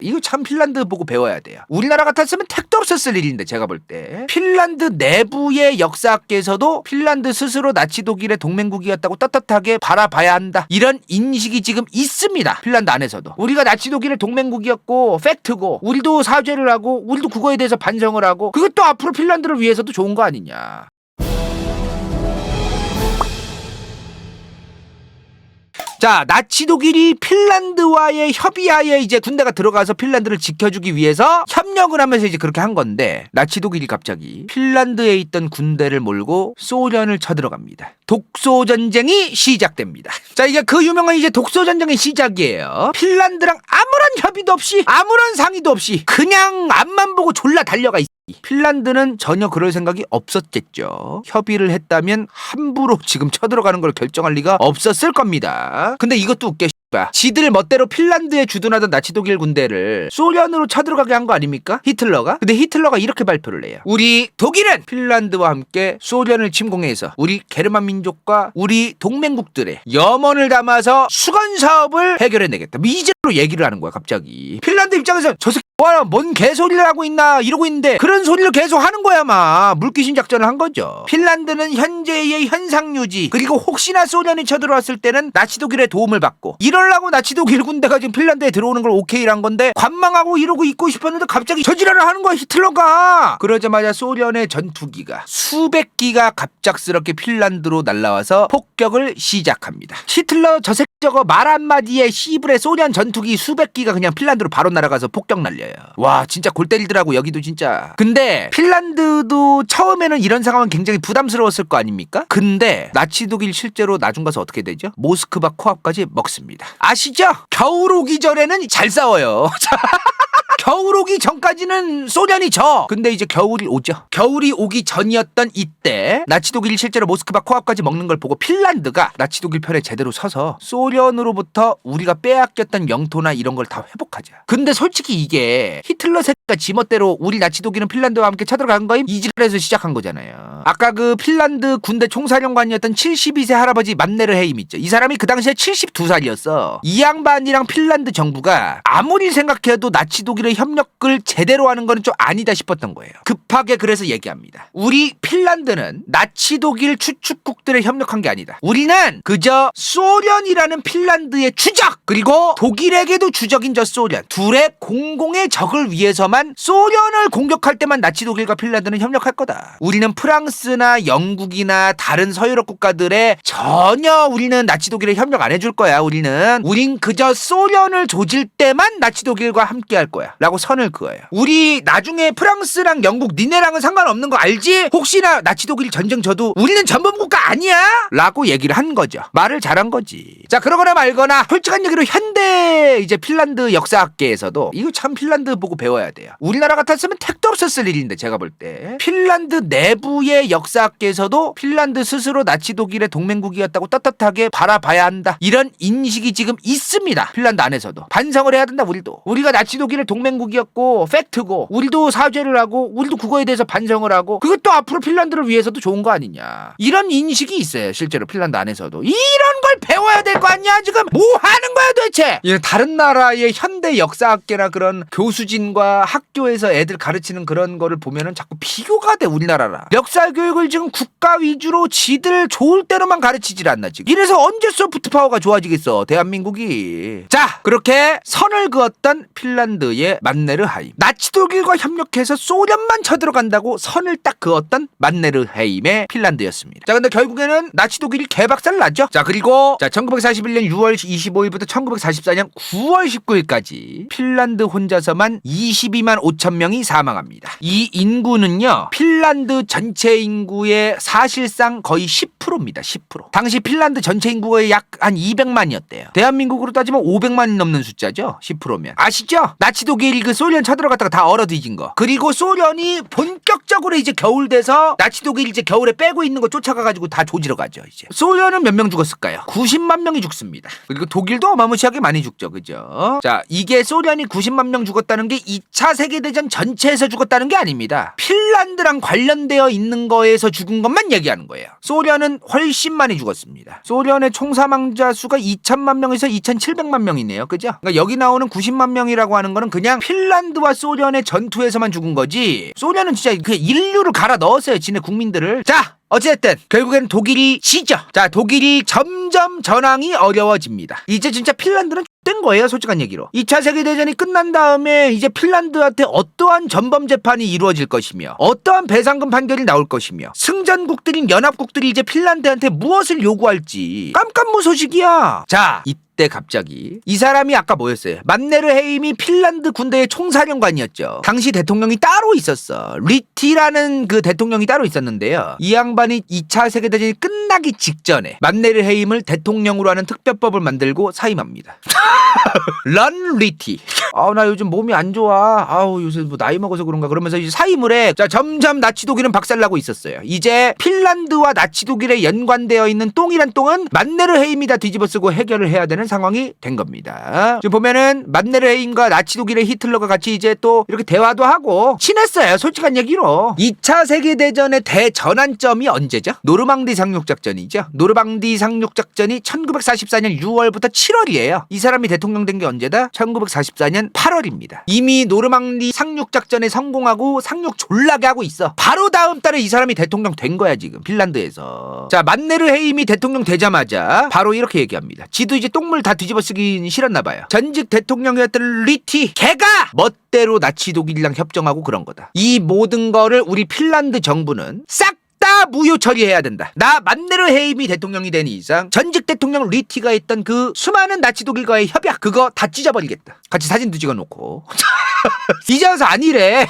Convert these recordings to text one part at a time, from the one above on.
이거 참 핀란드 보고 배워야 돼요. 우리나라 같았으면 택도 없었을 일인데 제가 볼 때 핀란드 내부의 역사학계에서도 핀란드 스스로 나치 독일의 동맹국이었다고 떳떳하게 바라봐야 한다. 이런 인식이 지금 있습니다. 핀란드 안에서도. 우리가 나치 독일의 동맹국이었고 팩트고 우리도 사죄를 하고 우리도 그거에 대해서 반성을 하고 그것도 앞으로 핀란드를 위해서도 좋은 거 아니냐. 자, 나치 독일이 핀란드와의 협의하에 이제 군대가 들어가서 핀란드를 지켜주기 위해서 협력을 하면서 이제 그렇게 한 건데 나치 독일이 갑자기 핀란드에 있던 군대를 몰고 소련을 쳐들어갑니다. 독소 전쟁이 시작됩니다. 자, 이게 그 유명한 이제 독소 전쟁의 시작이에요. 핀란드랑 아무런 협의도 없이 아무런 상의도 없이 그냥 앞만 보고 졸라 달려가 있어. 핀란드는 전혀 그럴 생각이 없었겠죠. 협의를 했다면 함부로 지금 쳐들어가는 걸 결정할 리가 없었을 겁니다. 근데 이것도 웃겨. 지들 멋대로 핀란드에 주둔하던 나치 독일 군대를 소련으로 쳐들어가게 한 거 아닙니까? 히틀러가? 근데 히틀러가 이렇게 발표를 해요. 우리 독일은 핀란드와 함께 소련을 침공해서 우리 게르만 민족과 우리 동맹국들의 염원을 담아서 수건 사업을 해결해내겠다. 미제로 얘기를 하는 거야 갑자기. 핀란드 입장에서 저 새끼 뭔 개소리를 하고 있나 이러고 있는데 그런 소리를 계속 하는 거야 막. 물귀신 작전을 한 거죠. 핀란드는 현재의 현상 유지 그리고 혹시나 소련이 쳐들어왔을 때는 나치 독일의 도움을 받고 이러려고 나치 독일 군대가 지금 핀란드에 들어오는 걸 오케이란 건데 관망하고 이러고 있고 싶었는데 갑자기 저지랄을 하는 거야 히틀러가. 그러자마자 소련의 전투기가 수백 기가 갑작스럽게 핀란드로 날라와서 폭격을 시작합니다. 히틀러 저 새끼 저거 말 한마디에 시불의 소련 전투기 수백 기가 그냥 핀란드로 바로 날아가서 폭격 날려요. 와 진짜 골 때리더라고 여기도 진짜. 근데 핀란드도 처음에는 이런 상황은 굉장히 부담스러웠을 거 아닙니까? 근데 나치 독일 실제로 나중 가서 어떻게 되죠? 모스크바 코앞까지 먹습니다. 아시죠? 겨울 오기 전에는 잘 싸워요. 겨울 오기 전까지는 소련이 져. 근데 이제 겨울이 오죠. 겨울이 오기 전이었던 이때 나치 독일이 실제로 모스크바 코앞까지 먹는 걸 보고 핀란드가 나치 독일 편에 제대로 서서 소련으로부터 우리가 빼앗겼던 영토나 이런 걸 다 회복하자. 근데 솔직히 이게 히틀러 새끼가 지멋대로 우리 나치 독일은 핀란드와 함께 쳐들어간 거임 이지랄에서 시작한 거잖아요. 아까 그 핀란드 군대 총사령관이었던 72세 할아버지 만네르헤임 있죠. 이 사람이 그 당시에 72살이었어. 이 양반이랑 핀란드 정부가 아무리 생각해도 나치 독일의 협력을 제대로 하는 건 좀 아니다 싶었던 거예요. 급하게 그래서 얘기합니다. 우리 핀란드는 나치 독일 추축국들에 협력한 게 아니다. 우리는 그저 소련이라는 핀란드의 주적 그리고 독일에게도 주적인 저 소련 둘의 공공의 적을 위해서만 소련을 공격할 때만 나치 독일과 핀란드는 협력할 거다. 우리는 프랑스나 영국이나 다른 서유럽 국가들에 전혀 우리는 나치 독일에 협력 안 해줄 거야. 우린 그저 소련을 조질 때만 나치 독일과 함께 할 거야 라고 선을 그어요. 우리 나중에 프랑스랑 영국 니네랑은 상관없는 거 알지? 혹시나 나치 독일 전쟁 져도 우리는 전범국가 아니야? 라고 얘기를 한 거죠. 말을 잘한 거지. 자 그러거나 말거나 솔직한 얘기로 현대 이제 핀란드 역사학계에서도 이거 참 핀란드 보고 배워야 돼요. 우리나라 같았으면 택도 없었을 일인데 제가 볼 때 핀란드 내부의 역사학계에서도 핀란드 스스로 나치 독일의 동맹국이었다고 떳떳하게 바라봐야 한다. 이런 인식이 지금 있습니다. 핀란드 안에서도. 반성을 해야 된다 우리도. 우리가 나치 독일의 동맹국이었고 팩트고 우리도 사죄를 하고 우리도 그거에 대해서 반성을 하고 그것도 앞으로 핀란드를 위해서도 좋은 거 아니냐. 이런 인식이 있어요. 실제로 핀란드 안에서도. 이런 걸 배워야 될 거 아니야. 지금 뭐 하는 거야 도대체. 다른 나라의 현대 역사학계나 그런 교수진과 학교에서 애들 가르치는 그런 거를 보면은 자꾸 비교가 돼 우리나라랑. 역사 교육을 지금 국가 위주로 지들 좋을 대로만 가르치질 않나 지금. 이래서 언제 소프트 파워가 좋아지겠어 대한민국이. 자 그렇게 선을 그었던 핀란드의 만네르하임. 나치 독일과 협력해서 소련만 쳐들어간다고 선을 딱 그었던 만네르하임의 핀란드였습니다. 자 근데 결국에는 나치 독일이 개박살 나죠. 자 그리고 1941년 6월 25일부터 1944년 9월 19일까지 핀란드 혼자서만 22만 5천 명이 사망합니다. 이 인구는요 핀란드 전체 인구의 사실상 거의 10%입니다. 10%. 당시 핀란드 전체 인구의 약 한 200만이었대요. 대한민국으로 따지면 500만이 넘는 숫자죠. 10%면. 아시죠? 나치 독일 독일 그 소련 쳐들어갔다가 다 얼어 뒤진 거. 그리고 소련이 본격적으로 이제 겨울 돼서 나치 독일이 이제 겨울에 빼고 있는 거 쫓아가가지고 다 조지러 가죠. 이제 소련은 몇 명 죽었을까요? 90만 명이 죽습니다. 그리고 독일도 어마무시하게 많이 죽죠, 그죠? 자, 이게 소련이 90만 명 죽었다는 게 2차 세계대전 전체에서 죽었다는 게 아닙니다. 핀란드랑 관련되어 있는 거에서 죽은 것만 얘기하는 거예요. 소련은 훨씬 많이 죽었습니다. 소련의 총 사망자 수가 2천만 명에서 2,700만 명이네요, 그죠? 그러니까 여기 나오는 90만 명이라고 하는 거는 그냥 핀란드와 소련의 전투에서만 죽은 거지. 소련은 진짜 그 인류를 갈아 넣었어요, 지네 국민들을. 자, 어쨌든 결국에는 독일이 지죠. 자, 독일이 점점 전황이 어려워집니다. 이제 진짜 핀란드는 된 거예요, 솔직한 얘기로. 2차 세계대전이 끝난 다음에 이제 핀란드한테 어떠한 전범 재판이 이루어질 것이며 어떠한 배상금 판결이 나올 것이며 승전국들인 연합국들이 이제 핀란드한테 무엇을 요구할지 깜깜무소식이야. 자, 이때 갑자기 이 사람이 아까 뭐였어요? 만네르헤임이 핀란드 군대의 총사령관이었죠. 당시 대통령이 따로 있었어. 리티라는 그 대통령이 따로 있었는데요. 이 양반이 2차 세계대전이 끝나기 직전에 만네르헤임을 대통령으로 하는 특별법을 만들고 사임합니다. 런 리티. 나 요즘 몸이 안 좋아. 요새 뭐 나이 먹어서 그런가. 그러면서 이제 사임을 해. 자, 점점 나치 독일은 박살나고 있었어요. 이제 핀란드와 나치 독일에 연관되어 있는 똥이란 똥은 만네르헤임이 다 뒤집어쓰고 해결을 해야 되는 상황이 된 겁니다. 지금 보면은 만네르헤임과 나치 독일의 히틀러가 같이 이제 또 이렇게 대화도 하고 친했어요. 솔직한 얘기로. 2차 세계대전의 대전환점이 언제죠? 노르망디 상륙작전이죠. 노르망디 상륙작전이 1944년 6월부터 7월이에요. 이 사람이 대통령 된 게 언제다? 1944년 8월입니다. 이미 노르망디 상륙작전에 성공하고 상륙 졸라게 하고 있어. 바로 다음 달에 이 사람이 대통령 된 거야, 지금 핀란드에서. 자, 만네르헤임이 대통령 되자마자 바로 이렇게 얘기합니다. 지도 이제 똥물 다 뒤집어 쓰긴 싫었나 봐요. 전직 대통령이었던 리티 걔가 멋대로 나치 독일이랑 협정하고 그런 거다. 이 모든 거를 우리 핀란드 정부는 싹 다 무효 처리해야 된다. 나 만네르헤임이 대통령이 된 이상 전직 대통령 리티가 했던 그 수많은 나치 독일과의 협약 그거 다 찢어버리겠다. 같이 사진도 찍어놓고. 이제 와서 아니래.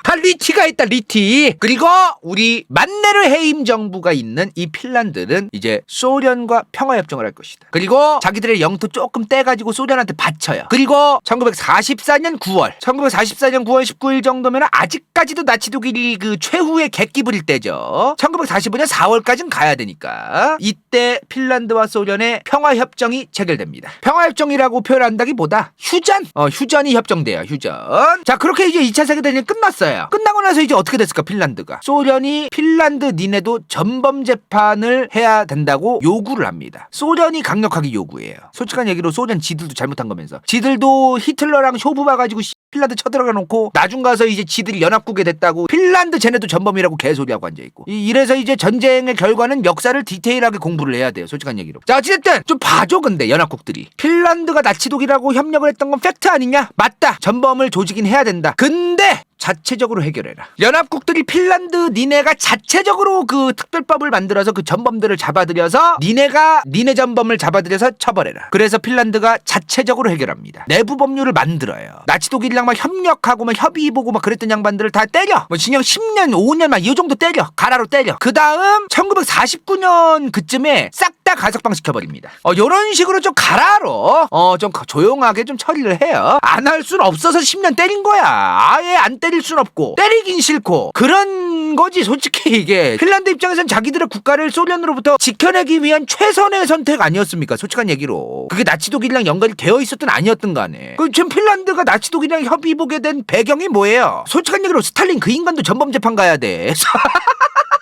다 리티가 했다, 리티. 그리고 우리 만네르헤임 정부가 있는 이 핀란드는 이제 소련과 평화협정을 할 것이다. 그리고 자기들의 영토 조금 떼가지고 소련한테 바쳐요. 그리고 1944년 9월 19일 정도면 아직까지도 나치 독일이 그 최후의 객기 부릴 때죠. 1945년 4월까지는 가야 되니까 이때 핀란드와 소련의 평화협정이 체결됩니다. 평화협정이라고 표현한다기보다 휴전이 협정돼요. 휴전. 자, 그렇게 이제 2차 세계대전이 끝났어요. 끝나고 나서 이제 어떻게 됐을까? 핀란드가 소련이 핀란드 니네도 전범 재판을 해야 된다고 요구를 합니다. 소련이 강력하게 요구해요. 솔직한 얘기로 소련 지들도 잘못한 거면서 지들도 히틀러랑 쇼부 봐가지고 핀란드 쳐들어가 놓고 나중 가서 이제 지들이 연합국에 됐다고 핀란드 쟤네도 전범이라고 개소리하고 앉아있고 이래서 이제 전쟁의 결과는 역사를 디테일하게 공부를 해야 돼요. 솔직한 얘기로. 자, 어쨌든 좀 봐줘. 근데 연합국들이 핀란드가 나치 독일하고 협력을 했던 건 팩트 아니냐? 맞다. 전범을 조지긴 해야 된다. 근데 자체적으로 해결해라. 연합국들이 핀란드 니네가 자체적으로 그 특별법을 만들어서 그 전범들을 잡아들여서 니네 전범을 잡아들여서 처벌해라. 그래서 핀란드가 자체적으로 해결합니다. 내부 법률을 만들어요. 나치 독일이랑 막 협력하고 막 협의 보고 막 그랬던 양반들을 다 때려. 뭐 징역 10년 5년 막 이 정도 때려. 가라로 때려. 그 다음 1949년 그쯤에 싹 다 가석방 시켜버립니다. 요런 식으로 좀 가라로 좀 조용하게 좀 처리를 해요. 안 할 순 없어서 10년 때린 거야. 아예 안 때릴 순 없고 때리긴 싫고 그런 거지. 솔직히 이게 핀란드 입장에선 자기들의 국가를 소련으로부터 지켜내기 위한 최선의 선택 아니었습니까? 솔직한 얘기로. 그게 나치 독일이랑 연관이 되어 있었든 아니었든 간에 지금 핀란드가 나치 독일이랑 협의 보게 된 배경이 뭐예요? 솔직한 얘기로 스탈린 그 인간도 전범 재판 가야 돼.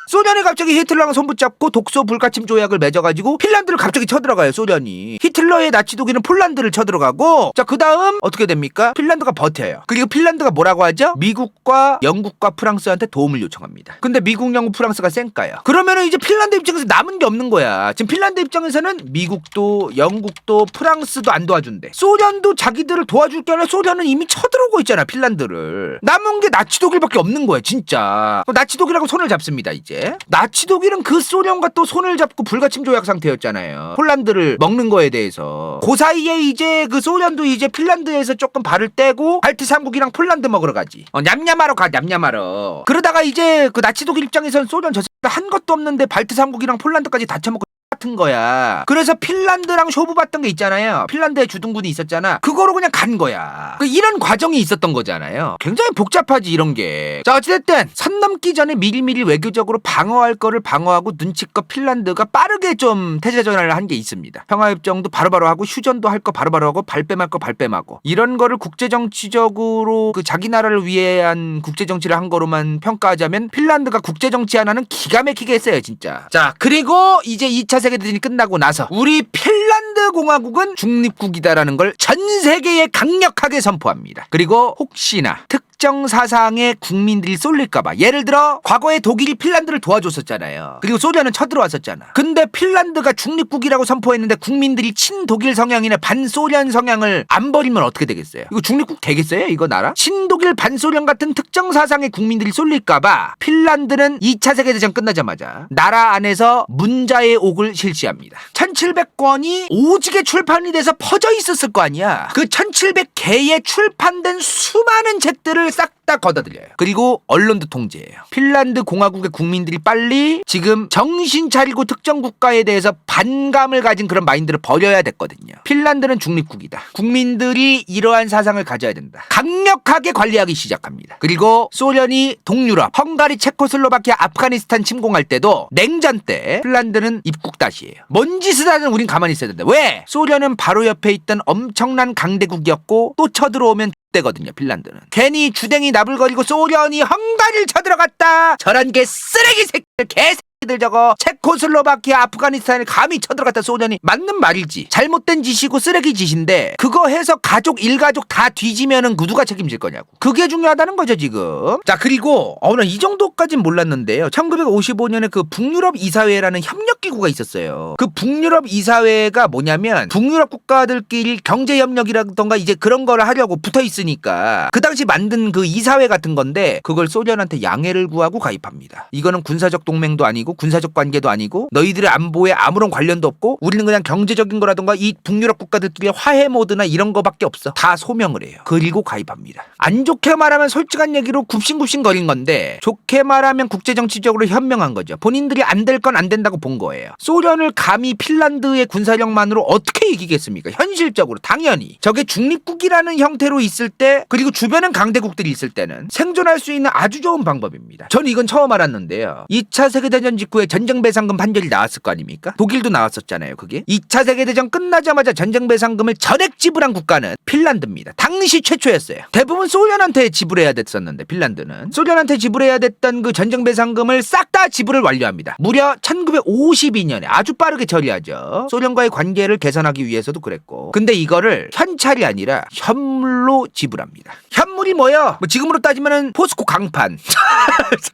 소련이 갑자기 히틀러랑 손붙잡고 독소 불가침 조약을 맺어가지고 핀란드를 갑자기 쳐들어가요. 소련이. 히틀러의 나치 독일은 폴란드를 쳐들어가고 자, 그 다음 어떻게 됩니까? 핀란드가 버텨요. 그리고 핀란드가 뭐라고 하죠? 미국과 영국과 프랑스한테 도움을 요청합니다. 근데 미국, 영국, 프랑스가 쌩까요. 그러면은 이제 핀란드 입장에서 남은 게 없는 거야. 지금 핀란드 입장에서는 미국도 영국도 프랑스도 안 도와준대. 소련도 자기들을 도와줄 게 아니라 소련은 이미 쳐들어오고 있잖아, 핀란드를. 남은 게 나치 독일밖에 없는 거야, 진짜. 나치 독일하고 손을 잡습니다, 이제. 나치 독일은 그 소련과 또 손을 잡고 불가침 조약 상태였잖아요. 폴란드를 먹는 거에 대해서. 그 사이에 이제 그 소련도 이제 핀란드에서 조금 발을 떼고 발트 3국이랑 폴란드 먹으러 가지. 냠냠하러 가, 냠냠하러. 그러다가 이제 그 나치 독일 입장에서는 소련 한 것도 없는데 발트 3국이랑 폴란드까지 다 처먹고 같은 거야. 그래서 핀란드랑 쇼부 봤던 게 있잖아요. 핀란드에 주둔군이 있었잖아. 그거로 그냥 간 거야. 이런 과정이 있었던 거잖아요. 굉장히 복잡하지 이런 게. 자 어찌됐든 선 넘기 전에 미리미리 외교적으로 방어할 거를 방어하고 눈치껏 핀란드가 빠르게 좀 태세 전환을 한 게 있습니다. 평화협정도 바로바로 하고 휴전도 할 거 바로바로 하고 발뺌할 거 발뺌하고 이런 거를 국제정치적으로 그 자기 나라를 위한 국제정치를 한 거로만 평가하자면 핀란드가 국제정치 하나는 기가 막히게 했어요 진짜. 자 그리고 이제 2차 세계대전이 끝나고 나서 우리 핀란드 공화국은 중립국이다라는 걸 전 세계에 강력하게 선포합니다. 그리고 혹시나 특정 사상의 국민들이 쏠릴까봐 예를 들어 과거에 독일이 핀란드를 도와줬었잖아요. 그리고 소련은 쳐들어왔었잖아. 근데 핀란드가 중립국이라고 선포했는데 국민들이 친독일 성향이나 반소련 성향을 안 버리면 어떻게 되겠어요? 이거 중립국 되겠어요? 이거 나라? 친독일 반소련 같은 특정 사상의 국민들이 쏠릴까봐 핀란드는 2차 세계대전 끝나자마자 나라 안에서 문자의 옥을 실시합니다. 1700권이 오지게 출판이 돼서 퍼져 있었을 거 아니야. 그 1700개의 출판된 수많은 책들을 싹 다 걷어들여요. 그리고 언론도 통제해요. 핀란드 공화국의 국민들이 빨리 지금 정신 차리고 특정 국가에 대해서 반감을 가진 그런 마인드를 버려야 됐거든요. 핀란드는 중립국이다. 국민들이 이러한 사상을 가져야 된다. 강력하게 관리하기 시작합니다. 그리고 소련이 동유럽, 헝가리, 체코슬로바키아, 아프가니스탄 침공할 때도 냉전 때 핀란드는 입국 다시예요. 뭔 짓을 하든 우린 가만히 있어야 된다. 왜? 소련은 바로 옆에 있던 엄청난 강대국이었고 또 쳐들어오면 되거든요. 핀란드는 괜히 주댕이 나불거리고 소련이 헝가리를 쳐들어갔다 저런 게 쓰레기 새끼들 개새끼들 저거 체코슬로바키아 아프가니스탄을 감히 쳐들어갔다 소련이 맞는 말이지. 잘못된 짓이고 쓰레기 짓인데 그거 해서 가족 일가족 다 뒤지면은 누가 책임질 거냐고. 그게 중요하다는 거죠 지금. 자 그리고 나 이 정도까진 몰랐는데요. 1955년에 그 북유럽 이사회라는 협력기구가 있었어요. 그 북유럽 이사회가 뭐냐면 북유럽 국가들끼리 경제협력이라던가 이제 그런 거를 하려고 붙어있으니까 그 당시 만든 그 이사회 같은 건데 그걸 소련한테 양해를 구하고 가입합니다. 이거는 군사적 동맹도 아니고 군사적 관계도 아니고 너희들의 안보에 아무런 관련도 없고 우리는 그냥 경제적인 거라던가 이 북유럽 국가들끼리 화해 모드나 이런 거밖에 없어. 다 소명을 해요. 그리고 가입합니다. 안 좋게 말하면 솔직한 얘기로 굽신굽신 거린 건데 좋게 말하면 국제정치적으로 현명한 거죠. 본인들이 안 될 건 안 된다고 본 거예요. 소련을 감히 핀란드의 군사력만으로 어떻게 이기겠습니까? 현실적으로 당연히 저게 중립국이라는 형태로 있을 때 그리고 주변엔 강대국들이 있을 때는 생존할 수 있는 아주 좋은 방법입니다. 전 이건 처음 알았는데요. 2차 세계대전 직후에 전쟁배상금 판결이 나왔을 거 아닙니까? 독일도 나왔었잖아요. 그게 2차 세계대전 끝나자마자 전쟁배상금을 전액 지불한 국가는 핀란드입니다. 당시 최초였어요. 대부분 소련한테 지불해야 됐었는데 핀란드는 소련한테 지불해야 됐던 그 전쟁배상금을 싹 다 지불을 완료합니다. 무려 1952년에 아주 빠르게 처리하죠. 소련과의 관계를 개선하기 위해서도 그랬고 근데 이거를 현찰이 아니라 현물로 지불합니다. 현물이 뭐요? 지금으로 따지면은 포스코 강판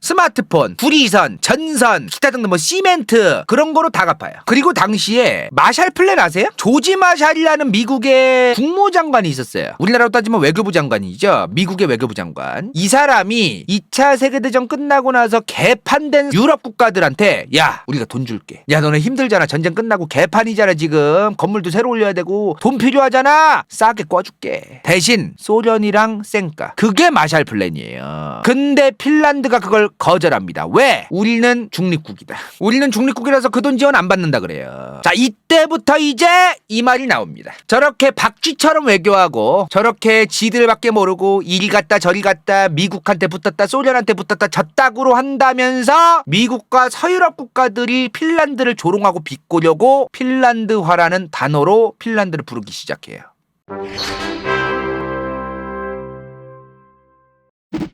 스마트폰, 구리선, 전선, 기타 등등 시멘트 그런 거로 다 갚아요. 그리고 당시에 마샬 플랜 아세요? 조지 마샬이라는 미국의 국무장관이 있었어요. 우리나라로 따지면 외교부 장관이죠. 미국의 외교부 장관. 이 사람이 2차 세계대전 끝나고 나서 개판된 유럽 국가들한테 야 우리가 돈 줄게. 야 너네 힘들잖아. 전쟁 끝나고 개판이잖아 지금. 건물도 새로 올려야 되고 돈 필요하잖아. 싸게 꿔줄게. 대신 소련이랑 쌩까. 그게 마샬 플랜이에요. 근데 핀란드가 그걸 거절합니다. 왜? 우리는 중립국이다. 우리는 중립국이라서 그 돈 지원 안 받는다 그래요. 자 이때부터 이제 이 말이 나옵니다. 저렇게 박쥐처럼 외교하고 저렇게 지들밖에 모르고 이리 갔다 저리 갔다 미국한테 붙었다 소련한테 붙었다 저따구로 한다면서 미국과 서유럽 국가들이 핀란드를 조롱하고 비꼬려고 핀란드화라는 단어로 핀란드를 부르기 시작해요.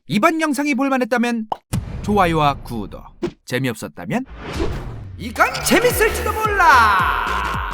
이번 영상이 볼만했다면 좋아요와 구독, 재미없었다면 이건 재밌을지도 몰라.